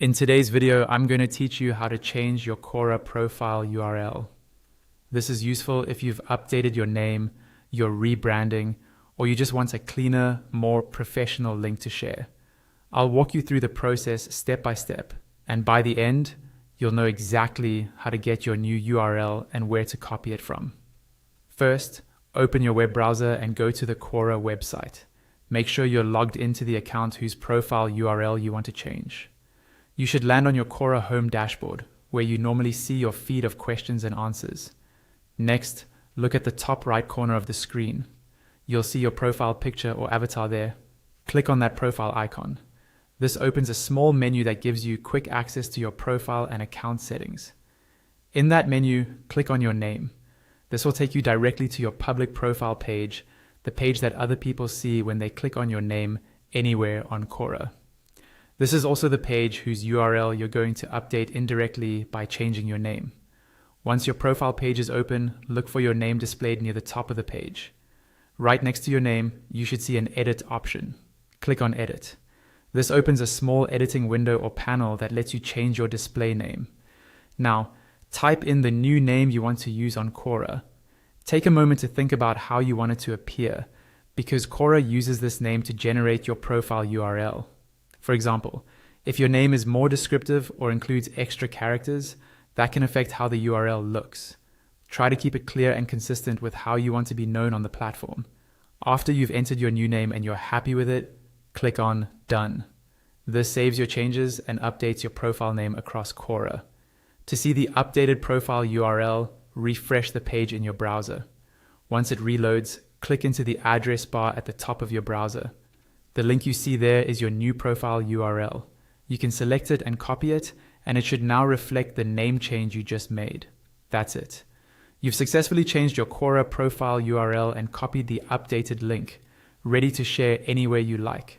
In today's video, I'm going to teach you how to change your Quora profile URL. This is useful if you've updated your name, you're rebranding, or you just want a cleaner, more professional link to share. I'll walk you through the process step by step, and by the end, you'll know exactly how to get your new URL and where to copy it from. First, open your web browser and go to the Quora website. Make sure you're logged into the account whose profile URL you want to change. You should land on your Quora home dashboard, where you normally see your feed of questions and answers. Next, look at the top right corner of the screen. You'll see your profile picture or avatar there. Click on that profile icon. This opens a small menu that gives you quick access to your profile and account settings. In that menu, click on your name. This will take you directly to your public profile page, the page that other people see when they click on your name anywhere on Quora. This is also the page whose URL you're going to update indirectly by changing your name. Once your profile page is open, look for your name displayed near the top of the page. Right next to your name, you should see an edit option. Click on edit. This opens a small editing window or panel that lets you change your display name. Now, type in the new name you want to use on Quora. Take a moment to think about how you want it to appear, because Quora uses this name to generate your profile URL. For example, if your name is more descriptive or includes extra characters, that can affect how the URL looks. Try to keep it clear and consistent with how you want to be known on the platform. After you've entered your new name and you're happy with it, click on Done. This saves your changes and updates your profile name across Quora. To see the updated profile URL, refresh the page in your browser. Once it reloads, click into the address bar at the top of your browser. The link you see there is your new profile URL. You can select it and copy it, and it should now reflect the name change you just made. That's it. You've successfully changed your Quora profile URL and copied the updated link, ready to share anywhere you like.